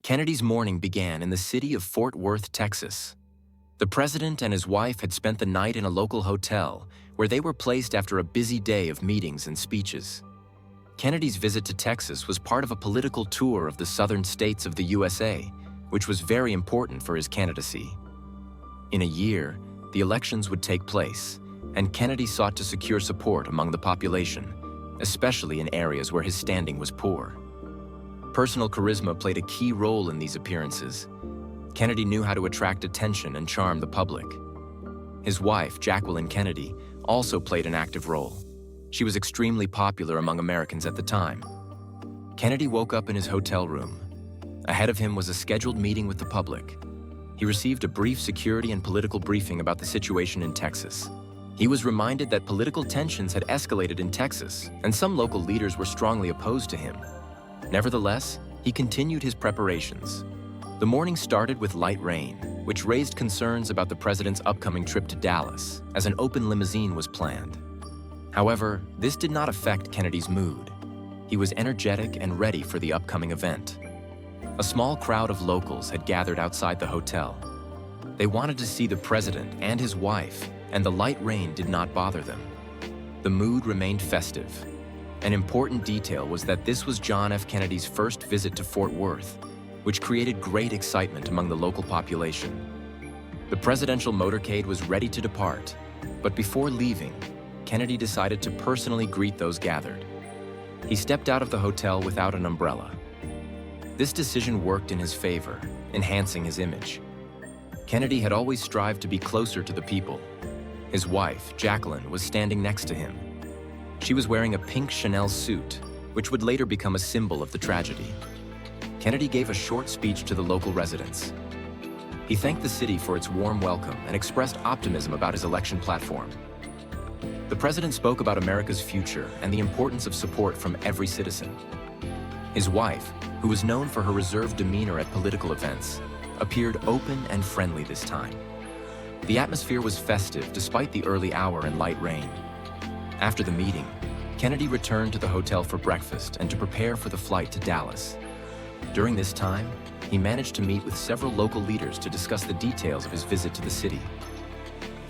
Kennedy's morning began in the city of Fort Worth, Texas. The president and his wife had spent the night in a local hotel where they were placed after a busy day of meetings and speeches. Kennedy's visit to Texas was part of a political tour of the southern states of the USA, which was very important for his candidacy. In a year, the elections would take place, and Kennedy sought to secure support among the population, especially in areas where his standing was poor. Personal charisma played a key role in these appearances. Kennedy knew how to attract attention and charm the public. His wife, Jacqueline Kennedy, also played an active role. She was extremely popular among Americans at the time. Kennedy woke up in his hotel room. Ahead of him was a scheduled meeting with the public. He received a brief security and political briefing about the situation in Texas. He was reminded that political tensions had escalated in Texas, and some local leaders were strongly opposed to him. Nevertheless, he continued his preparations. The morning started with light rain, which raised concerns about the president's upcoming trip to Dallas, as an open limousine was planned. However, this did not affect Kennedy's mood. He was energetic and ready for the upcoming event. A small crowd of locals had gathered outside the hotel. They wanted to see the president and his wife, and the light rain did not bother them. The mood remained festive. An important detail was that this was John F. Kennedy's first visit to Fort Worth, which created great excitement among the local population. The presidential motorcade was ready to depart, but before leaving, Kennedy decided to personally greet those gathered. He stepped out of the hotel without an umbrella. This decision worked in his favor, enhancing his image. Kennedy had always strived to be closer to the people. His wife, Jacqueline, was standing next to him. She was wearing a pink Chanel suit, which would later become a symbol of the tragedy. Kennedy gave a short speech to the local residents. He thanked the city for its warm welcome and expressed optimism about his election platform. The president spoke about America's future and the importance of support from every citizen. His wife, who was known for her reserved demeanor at political events, appeared open and friendly this time. The atmosphere was festive despite the early hour and light rain. After the meeting, Kennedy returned to the hotel for breakfast and to prepare for the flight to Dallas. During this time, he managed to meet with several local leaders to discuss the details of his visit to the city.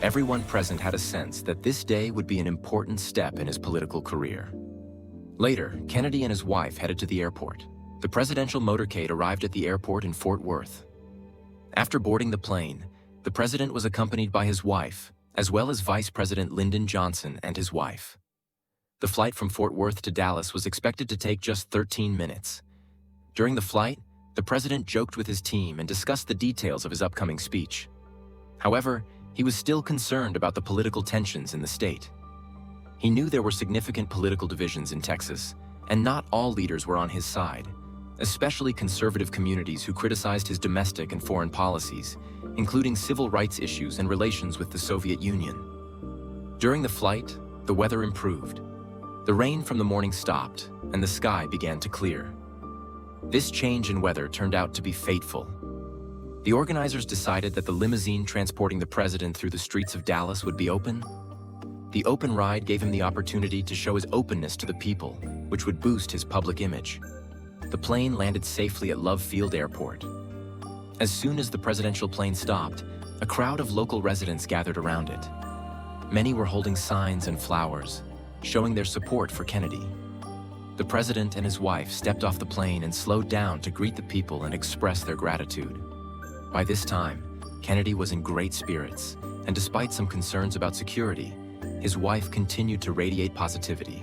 Everyone present had a sense that this day would be an important step in his political career. Later, Kennedy and his wife headed to the airport. The presidential motorcade arrived at the airport in Fort Worth. After boarding the plane, the president was accompanied by his wife, as well as Vice President Lyndon Johnson and his wife. The flight from Fort Worth to Dallas was expected to take just 13 minutes. During the flight, the president joked with his team and discussed the details of his upcoming speech. However, he was still concerned about the political tensions in the state. He knew there were significant political divisions in Texas, and not all leaders were on his side, especially conservative communities who criticized his domestic and foreign policies, including civil rights issues and relations with the Soviet Union. During the flight, the weather improved. The rain from the morning stopped, and the sky began to clear. This change in weather turned out to be fateful. The organizers decided that the limousine transporting the president through the streets of Dallas would be open. The open ride gave him the opportunity to show his openness to the people, which would boost his public image. The plane landed safely at Love Field Airport. As soon as the presidential plane stopped, a crowd of local residents gathered around it. Many were holding signs and flowers, showing their support for Kennedy. The president and his wife stepped off the plane and slowed down to greet the people and express their gratitude. By this time, Kennedy was in great spirits, and despite some concerns about security, his wife continued to radiate positivity.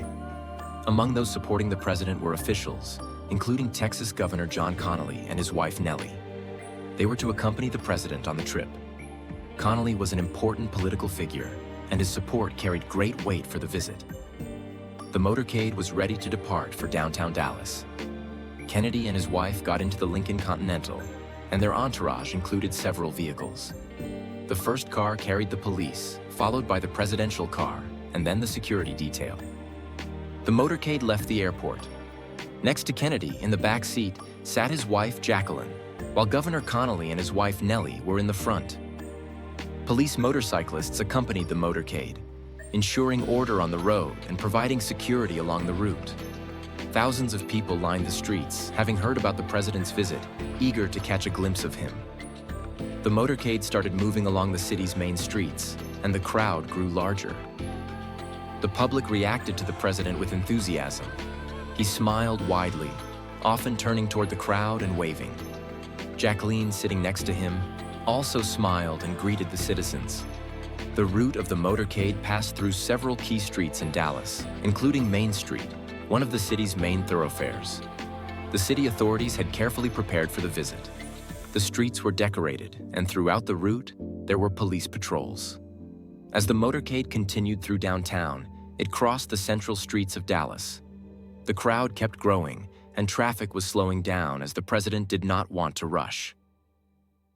Among those supporting the president were officials, including Texas Governor John Connally and his wife Nellie. They were to accompany the president on the trip. Connally was an important political figure, and his support carried great weight for the visit. The motorcade was ready to depart for downtown Dallas. Kennedy and his wife got into the Lincoln Continental, and their entourage included several vehicles. The first car carried the police, followed by the presidential car, and then the security detail. The motorcade left the airport. Next to Kennedy, in the back seat, sat his wife Jacqueline, while Governor Connally and his wife Nellie were in the front. Police motorcyclists accompanied the motorcade, ensuring order on the road and providing security along the route. Thousands of people lined the streets, having heard about the president's visit, eager to catch a glimpse of him. The motorcade started moving along the city's main streets, and the crowd grew larger. The public reacted to the president with enthusiasm. He smiled widely, often turning toward the crowd and waving. Jacqueline, sitting next to him, also smiled and greeted the citizens. The route of the motorcade passed through several key streets in Dallas, including Main Street, one of the city's main thoroughfares. The city authorities had carefully prepared for the visit. The streets were decorated, and throughout the route, there were police patrols. As the motorcade continued through downtown, it crossed the central streets of Dallas. The crowd kept growing, and traffic was slowing down as the president did not want to rush.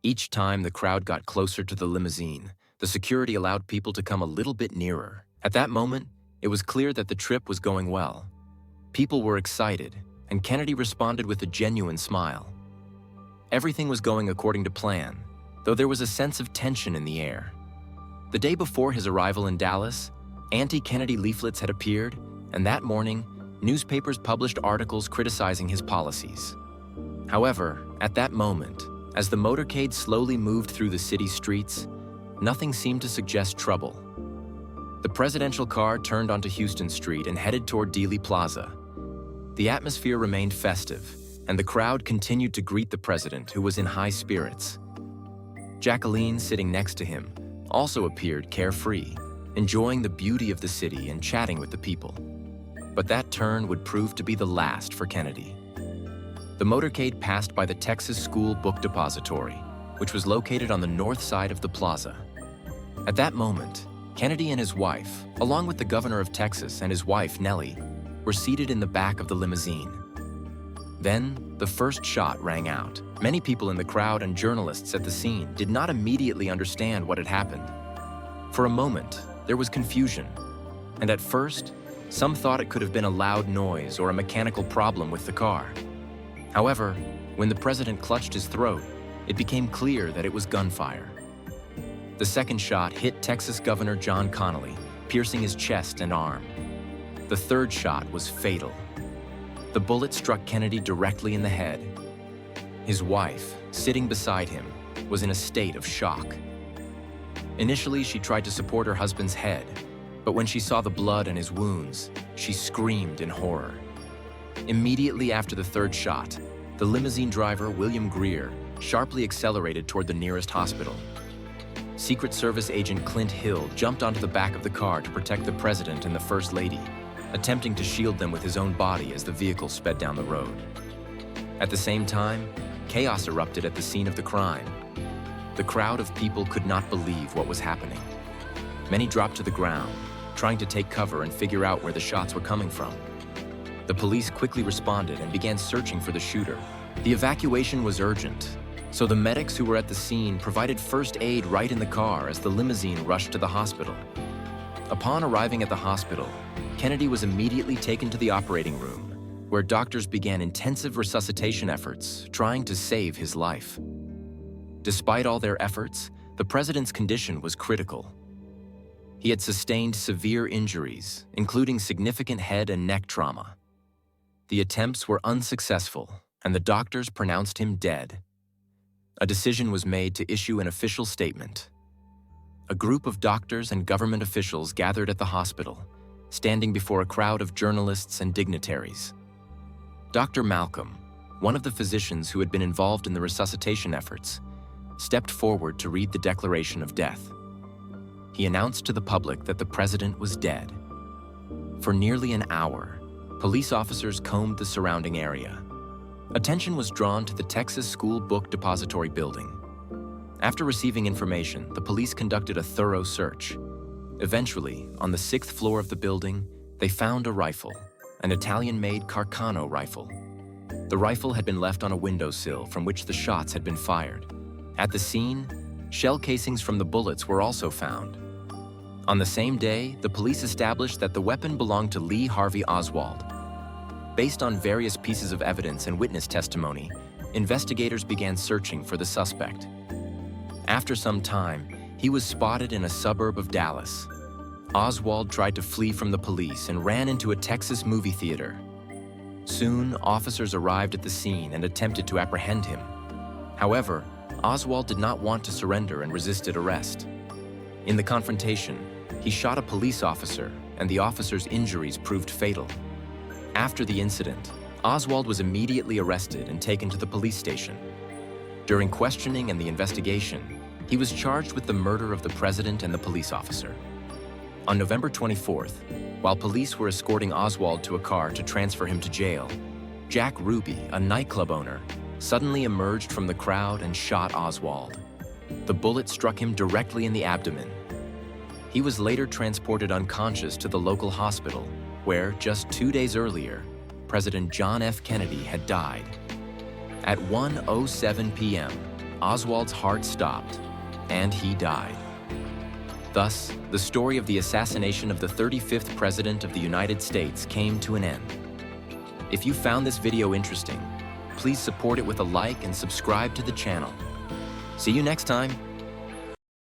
Each time the crowd got closer to the limousine, the security allowed people to come a little bit nearer. At that moment, it was clear that the trip was going well. People were excited, and Kennedy responded with a genuine smile. Everything was going according to plan, though there was a sense of tension in the air. The day before his arrival in Dallas, anti-Kennedy leaflets had appeared, and that morning, newspapers published articles criticizing his policies. However, at that moment, as the motorcade slowly moved through the city's streets, nothing seemed to suggest trouble. The presidential car turned onto Houston Street and headed toward Dealey Plaza. The atmosphere remained festive, and the crowd continued to greet the president, who was in high spirits. Jacqueline, sitting next to him, also appeared carefree, enjoying the beauty of the city and chatting with the people. But that turn would prove to be the last for Kennedy. The motorcade passed by the Texas School Book Depository, which was located on the north side of the plaza. At that moment, Kennedy and his wife, along with the governor of Texas and his wife, Nellie, were seated in the back of the limousine. Then, the first shot rang out. Many people in the crowd and journalists at the scene did not immediately understand what had happened. For a moment, there was confusion, and at first, some thought it could have been a loud noise or a mechanical problem with the car. However, when the president clutched his throat, it became clear that it was gunfire. The second shot hit Texas Governor John Connally, piercing his chest and arm. The third shot was fatal. The bullet struck Kennedy directly in the head. His wife, sitting beside him, was in a state of shock. Initially, she tried to support her husband's head, but when she saw the blood and his wounds, she screamed in horror. Immediately after the third shot, the limousine driver, William Greer, sharply accelerated toward the nearest hospital. Secret Service agent Clint Hill jumped onto the back of the car to protect the president and the First Lady, attempting to shield them with his own body as the vehicle sped down the road. At the same time, chaos erupted at the scene of the crime. The crowd of people could not believe what was happening. Many dropped to the ground, trying to take cover and figure out where the shots were coming from. The police quickly responded and began searching for the shooter. The evacuation was urgent, so the medics who were at the scene provided first aid right in the car as the limousine rushed to the hospital. Upon arriving at the hospital, Kennedy was immediately taken to the operating room, where doctors began intensive resuscitation efforts, trying to save his life. Despite all their efforts, the president's condition was critical. He had sustained severe injuries, including significant head and neck trauma. The attempts were unsuccessful, and the doctors pronounced him dead. A decision was made to issue an official statement. A group of doctors and government officials gathered at the hospital, standing before a crowd of journalists and dignitaries. Dr. Malcolm, one of the physicians who had been involved in the resuscitation efforts, stepped forward to read the declaration of death. He announced to the public that the president was dead. For nearly an hour, police officers combed the surrounding area. Attention was drawn to the Texas School Book Depository building. After receiving information, the police conducted a thorough search. Eventually, on the 6th floor of the building, they found a rifle, an Italian-made Carcano rifle. The rifle had been left on a windowsill from which the shots had been fired. At the scene, shell casings from the bullets were also found. On the same day, the police established that the weapon belonged to Lee Harvey Oswald. Based on various pieces of evidence and witness testimony, investigators began searching for the suspect. After some time, he was spotted in a suburb of Dallas. Oswald tried to flee from the police and ran into a Texas movie theater. Soon, officers arrived at the scene and attempted to apprehend him. However, Oswald did not want to surrender and resisted arrest. In the confrontation, he shot a police officer, and the officer's injuries proved fatal. After the incident, Oswald was immediately arrested and taken to the police station. During questioning and the investigation, he was charged with the murder of the president and the police officer. On November 24th, while police were escorting Oswald to a car to transfer him to jail, Jack Ruby, a nightclub owner, suddenly emerged from the crowd and shot Oswald. The bullet struck him directly in the abdomen. He was later transported unconscious to the local hospital, where, just 2 days earlier, President John F. Kennedy had died. At 1:07 p.m., Oswald's heart stopped, and he died. Thus, the story of the assassination of the 35th President of the United States came to an end. If you found this video interesting, please support it with a like and subscribe to the channel. See you next time.